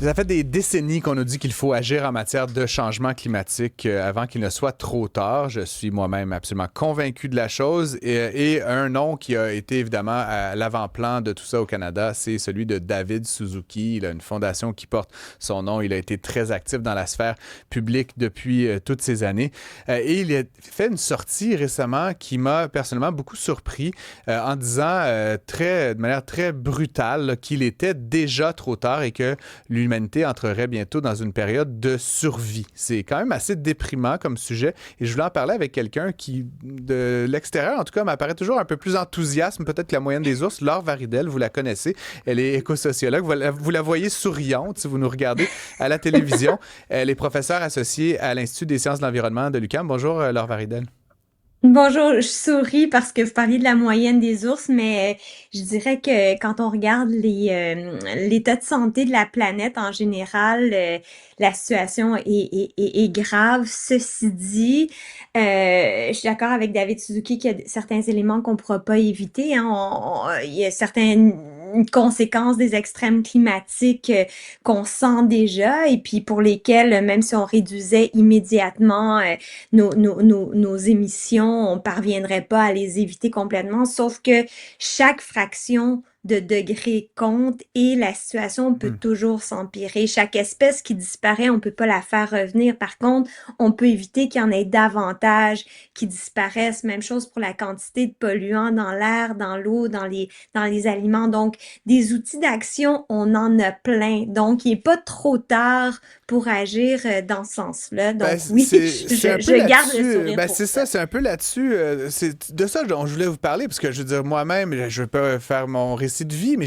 Ça fait des décennies qu'on nous dit qu'il faut agir en matière de changement climatique avant qu'il ne soit trop tard. Je suis moi-même absolument convaincu de la chose. Et un nom qui a été évidemment à l'avant-plan de tout ça au Canada, c'est celui de David Suzuki. Il a une fondation qui porte son nom. Il a été très actif dans la sphère publique depuis toutes ces années. Et il a fait une sortie récemment qui m'a personnellement beaucoup surpris en disant de manière très brutale là, qu'il était déjà trop tard et que l'humanité entrerait bientôt dans une période de survie. C'est quand même assez déprimant comme sujet et je voulais en parler avec quelqu'un qui, de l'extérieur, en tout cas, m'apparaît toujours un peu plus enthousiaste, peut-être que la moyenne des ours. Laure Varidel, vous la connaissez, elle est écosociologue. Vous la voyez souriante si vous nous regardez à la télévision. Elle est professeure associée à l'Institut des sciences de l'environnement de l'UQAM. Bonjour, Laure Varidel. Bonjour, je souris parce que vous parliez de la moyenne des ours, mais je dirais que quand on regarde l'état de santé de la planète en général, la situation est grave. Ceci dit, je suis d'accord avec David Suzuki qu'il y a certains éléments qu'on ne pourra pas éviter, hein. Il y a certaines conséquences des extrêmes climatiques qu'on sent déjà et puis pour lesquelles, même si on réduisait immédiatement nos émissions, on parviendrait pas à les éviter complètement, sauf que chaque fraction de degré compte et la situation peut Hmm. toujours s'empirer. Chaque espèce qui disparaît, on peut pas la faire revenir. Par contre, on peut éviter qu'il y en ait davantage qui disparaissent. Même chose pour la quantité de polluants dans l'air, dans l'eau, dans les aliments. Donc, des outils d'action, on en a plein. Donc, il est pas trop tard pour agir dans ce sens-là. Ben, Donc oui, c'est un peu je garde le là-dessus. sourire Ben, pour c'est ça, ça. c'est un peu là-dessus. C'est de ça dont je voulais vous parler, parce que je veux dire, moi-même, je veux pas faire mon récit de vie, mais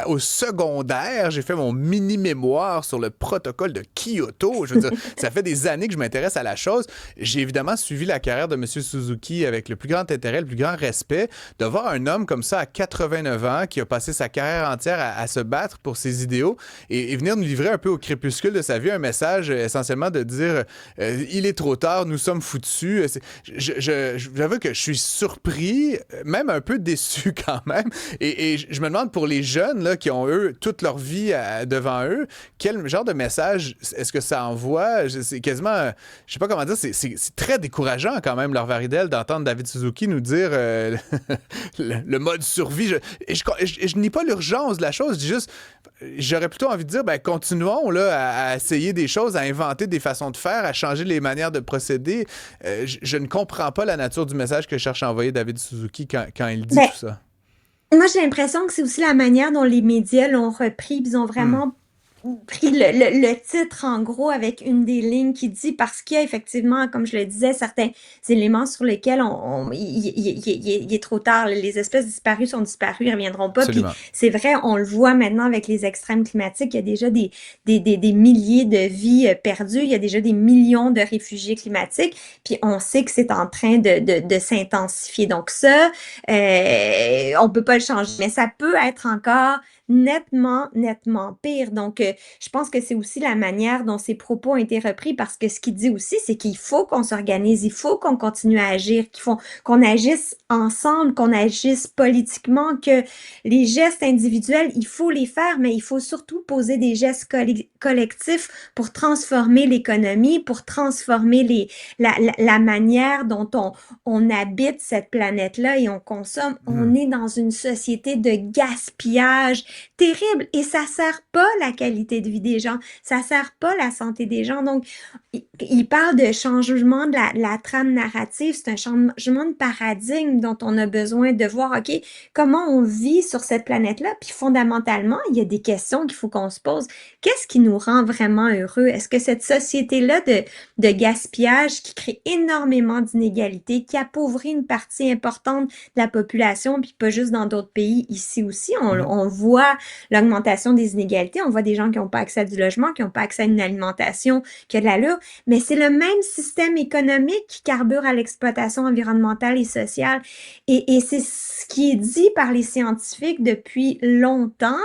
au secondaire, j'ai fait mon mini-mémoire sur le protocole de Kyoto. Je veux dire, ça fait des années que je m'intéresse à la chose. J'ai évidemment suivi la carrière de M. Suzuki avec le plus grand intérêt, le plus grand respect. De voir un homme comme ça à 89 ans, qui a passé sa carrière entière à se battre pour ses idéaux et venir nous livrer un peu au crépuscule de sa vie un message essentiellement de dire il est trop tard, nous sommes foutus. J'avoue que je suis surpris, même un peu déçu quand même. Et je me demande pour les jeunes là, qui ont, eux, toute leur vie devant eux, quel genre de message est-ce que ça envoie? C'est quasiment, je sais pas comment dire, c'est très décourageant quand même, leur Varidel, d'entendre David Suzuki nous dire le mode survie. Je nie pas l'urgence de la chose, je dis juste, j'aurais plutôt envie de dire, ben, continuons là, à essayer des choses, à inventer des façons de faire, à changer les manières de procéder. Je ne comprends pas la nature du message que cherche à envoyer David Suzuki quand il dit Ben, tout ça. moi, j'ai l'impression que c'est aussi la manière dont les médias l'ont repris, ils ont Hmm. vraiment pris le titre en gros avec une des lignes qui dit parce qu'il y a effectivement, comme je le disais, certains éléments sur lesquels il est trop tard. Les espèces disparues sont disparues, ils reviendront pas. Puis Absolument. c'est vrai, on le voit maintenant avec les extrêmes climatiques, il y a déjà des milliers de vies perdues, il y a déjà des millions de réfugiés climatiques, puis on sait que c'est en train de s'intensifier. Donc ça, on peut pas le changer, mais ça peut être encore nettement pire. Donc, je pense que c'est aussi la manière dont ces propos ont été repris parce que ce qu'il dit aussi, c'est qu'il faut qu'on s'organise, il faut qu'on continue à agir, qu'on agisse ensemble, qu'on agisse politiquement, que les gestes individuels, il faut les faire, mais il faut surtout poser des gestes collectifs pour transformer l'économie, pour transformer la manière dont on habite cette planète-là et on consomme. Hmm. On est dans une société de gaspillage terrible et ça sert pas la qualité de vie des gens, ça sert pas la santé des gens. Donc, il parle de changement de la trame narrative, c'est un changement de paradigme dont on a besoin de voir, OK, comment on vit sur cette planète-là, puis fondamentalement, il y a des questions qu'il faut qu'on se pose. Qu'est-ce qui nous rend vraiment heureux? Est-ce que cette société-là de gaspillage qui crée énormément d'inégalités, qui appauvrit une partie importante de la population, puis pas juste dans d'autres pays, ici aussi, Mhm. on voit l'augmentation des inégalités, on voit des gens qui n'ont pas accès à du logement, qui n'ont pas accès à une alimentation qui a de l'allure, mais c'est le même système économique qui carbure à l'exploitation environnementale et sociale. Et c'est ce qui est dit par les scientifiques depuis longtemps.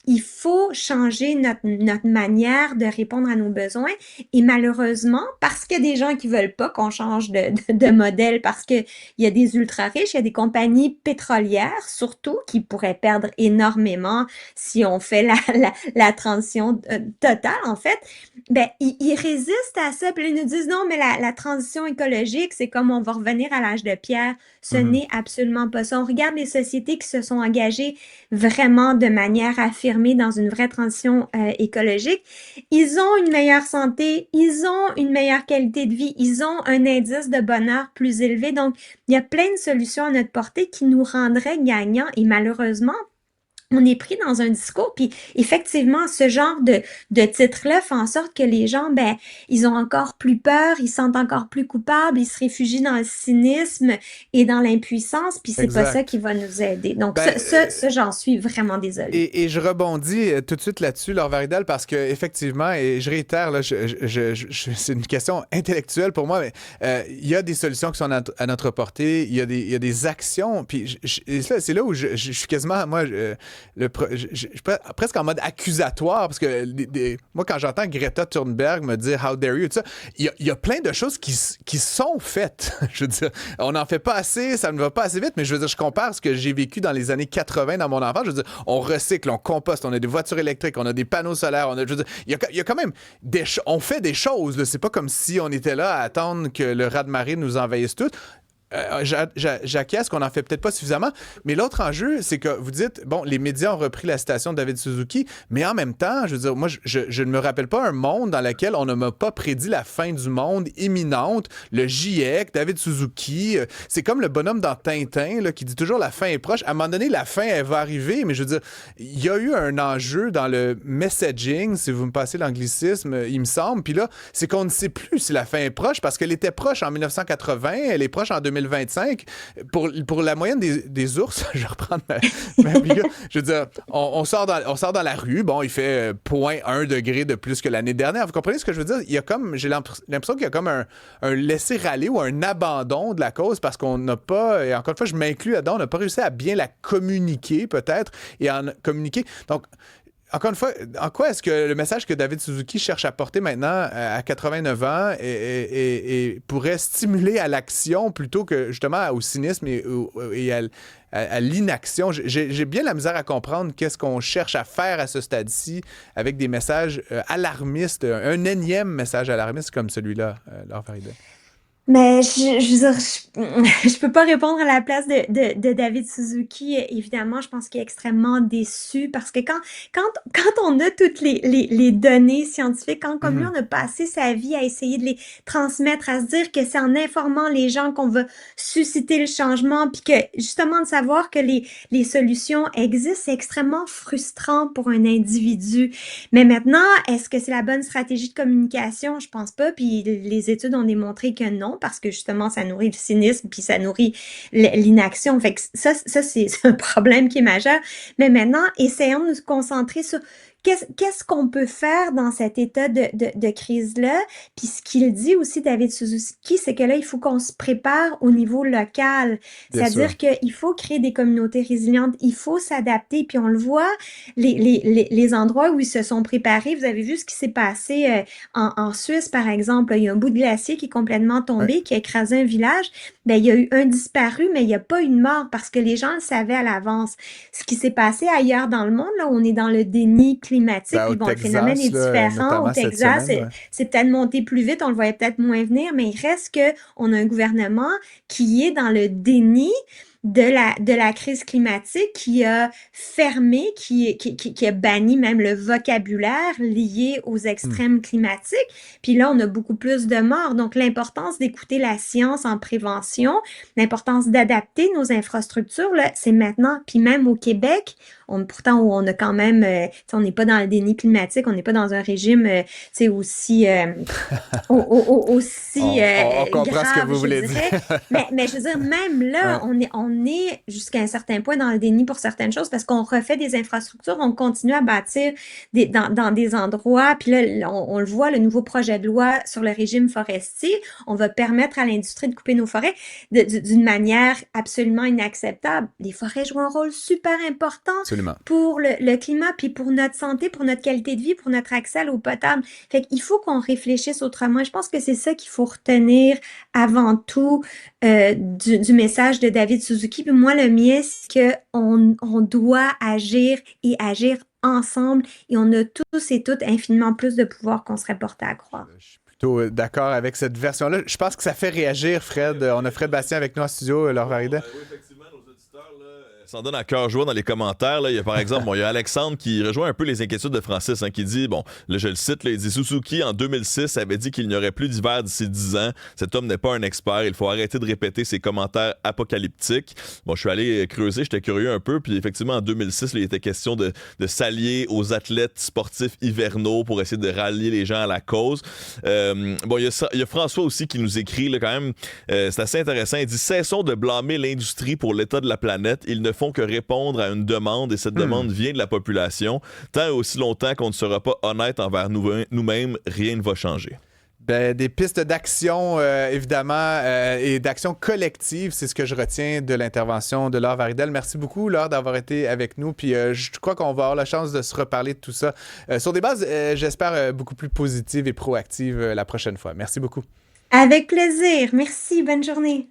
il faut changer notre manière de répondre à nos besoins. Et malheureusement, parce qu'il y a des gens qui veulent pas qu'on change de modèle, parce que il y a des ultra-riches, il y a des compagnies pétrolières, surtout, qui pourraient perdre énormément si on fait la transition totale, en fait, ben, ils résistent à ça, puis ils nous disent non, mais la transition écologique, c'est comme on va revenir à l'âge de pierre. Ce Mhm. n'est absolument pas ça. On regarde les sociétés qui se sont engagées vraiment de manière affirmée dans une vraie transition écologique. Ils ont une meilleure santé, ils ont une meilleure qualité de vie, ils ont un indice de bonheur plus élevé. Donc, il y a plein de solutions à notre portée qui nous rendraient gagnants et malheureusement, on est pris dans un discours, puis effectivement, ce genre de titre-là fait en sorte que les gens, ben, ils ont encore plus peur, ils se sentent encore plus coupables, ils se réfugient dans le cynisme et dans l'impuissance, puis c'est pas ça qui Exact. va nous aider. Donc Ben, j'en suis vraiment désolée. et je rebondis tout de suite là-dessus, Laure Varidal, parce que effectivement, et je réitère, là, c'est une question intellectuelle pour moi, mais il y a des solutions qui sont à notre portée, il y a des actions, puis et c'est là où je suis quasiment, moi, je suis presque en mode accusatoire, parce que moi, quand j'entends Greta Thunberg me dire How dare you, tout ça, il y a plein de choses qui sont faites. Je veux dire, on n'en fait pas assez, ça ne va pas assez vite, mais je veux dire, je compare ce que j'ai vécu dans les années 80 dans mon enfance. Je veux dire, on recycle, on composte, on a des voitures électriques, on a des panneaux solaires, je veux dire, il y a quand même on fait des choses. Là. C'est pas comme si on était là à attendre que le raz-de-marée nous envahisse tout. J'acquiesce qu'on en fait peut-être pas suffisamment, mais l'autre enjeu, c'est que vous dites, bon, les médias ont repris la citation de David Suzuki, mais en même temps, je veux dire, moi, je ne me rappelle pas un monde dans lequel on ne m'a pas prédit la fin du monde imminente. Le GIEC, David Suzuki, c'est comme le bonhomme dans Tintin, là, qui dit toujours la fin est proche. À un moment donné, la fin, elle va arriver, mais je veux dire, il y a eu un enjeu dans le messaging, si vous me passez l'anglicisme, il me semble, puis là, c'est qu'on ne sait plus si la fin est proche, parce qu'elle était proche en 1980, elle est proche en 2025. Pour la moyenne des ours, je reprends ma biga, je veux dire, on sort dans la rue, bon, il fait 0,1 degré de plus que l'année dernière. Vous comprenez ce que je veux dire? Il y a comme, j'ai l'impression qu'il y a comme un laisser-aller ou un abandon de la cause parce qu'on n'a pas, et encore une fois, je m'inclus là-dedans, on n'a pas réussi à bien la communiquer peut-être et en communiquer. Donc, encore une fois, en quoi est-ce que le message que David Suzuki cherche à porter maintenant à 89 ans et pourrait stimuler à l'action plutôt que justement au cynisme et à l'inaction? J'ai bien la misère à comprendre qu'est-ce qu'on cherche à faire à ce stade-ci avec des messages alarmistes, un énième message alarmiste comme celui-là, Laure Farida. Mais je veux dire, je peux pas répondre à la place de David Suzuki. Évidemment, je pense qu'il est extrêmement déçu parce que quand on a toutes les données scientifiques, quand comme lui, Mhm. on a passé sa vie à essayer de les transmettre, à se dire que c'est en informant les gens qu'on va susciter le changement, puis que justement de savoir que les solutions existent, c'est extrêmement frustrant pour un individu. Mais maintenant, est-ce que c'est la bonne stratégie de communication? Je pense pas. Puis les études ont démontré que non, parce que justement, ça nourrit le cynisme, puis ça nourrit l'inaction. Fait que ça c'est un problème qui est majeur. Mais maintenant, essayons de nous concentrer sur qu'est-ce qu'on peut faire dans cet état de crise-là. Puis ce qu'il dit aussi, David Suzuki, c'est que là, il faut qu'on se prépare au niveau local. Bien sûr. C'est-à-dire qu'il faut créer des communautés résilientes, il faut s'adapter. Puis on le voit, les endroits où ils se sont préparés. Vous avez vu ce qui s'est passé en Suisse, par exemple. Il y a un bout de glacier qui est complètement Ouais. tombé, qui a écrasé un village. Ben, il y a eu un disparu, mais il n'y a pas eu de mort parce que les gens le savaient à l'avance. Ce qui s'est passé ailleurs dans le monde, là, on est dans le déni climatique, Ben, au puis bon, le phénomène est Texas, là, différent. Au notamment cette Texas, semaine, ouais. c'est peut-être monté plus vite, on le voyait peut-être moins venir, mais il reste que on a un gouvernement qui est dans le déni de la crise climatique, qui a fermé, qui a banni même le vocabulaire lié aux Hmm. extrêmes climatiques. Puis là, on a beaucoup plus de morts. Donc, l'importance d'écouter la science en prévention, l'importance d'adapter nos infrastructures, là, c'est maintenant. Puis même au Québec, pourtant, on a quand même, on n'est pas dans le déni climatique, on n'est pas dans un régime, aussi, aussi On comprend ce que grave, vous je voulez dire. dirais. Mais je veux dire, même là, Ouais. on on est jusqu'à un certain point dans le déni pour certaines choses parce qu'on refait des infrastructures, on continue à bâtir dans des endroits. Puis là, on le voit, le nouveau projet de loi sur le régime forestier, on va permettre à l'industrie de couper nos forêts d'une manière absolument inacceptable. Les forêts jouent un rôle super important Absolument. pour le climat, puis pour notre santé, pour notre qualité de vie, pour notre accès à l'eau potable. Fait qu'il faut qu'on réfléchisse autrement. Je pense que c'est ça qu'il faut retenir avant tout du message de David Suzuki. Puis moi, le mien, c'est qu'on doit agir et agir ensemble et on a tous et toutes infiniment plus de pouvoir qu'on serait porté à croire. Je suis plutôt d'accord avec cette version-là. Je pense que ça fait réagir, Fred. On a Fred Bastien avec nous en studio, Laure Varida. Oui, effectivement, nos auditeurs s'en donnent à cœur joie dans les commentaires. Là. Il y a par exemple, il y a Alexandre qui rejoint un peu les inquiétudes de Francis, qui dit, bon, là je le cite, là, il dit Suzuki en 2006 avait dit qu'il n'y aurait plus d'hiver d'ici 10 ans. Cet homme n'est pas un expert. Il faut arrêter de répéter ses commentaires apocalyptiques. Bon, je suis allé creuser, j'étais curieux un peu, puis effectivement en 2006, là, il était question de s'allier aux athlètes sportifs hivernaux pour essayer de rallier les gens à la cause. Bon, il y a François aussi qui nous écrit là, quand même, c'est assez intéressant. Il dit cessons de blâmer l'industrie pour l'état de la planète. Ils ne font que répondre à une demande et cette demande vient de la population. Tant et aussi longtemps qu'on ne sera pas honnête envers nous-mêmes, rien ne va changer. Ben, des pistes d'action, évidemment, et d'action collective, c'est ce que je retiens de l'intervention de Laure Varidel. Merci beaucoup, Laure, d'avoir été avec nous. Puis je crois qu'on va avoir la chance de se reparler de tout ça sur des bases, j'espère, beaucoup plus positives et proactives la prochaine fois. Merci beaucoup. Avec plaisir. Merci. Bonne journée.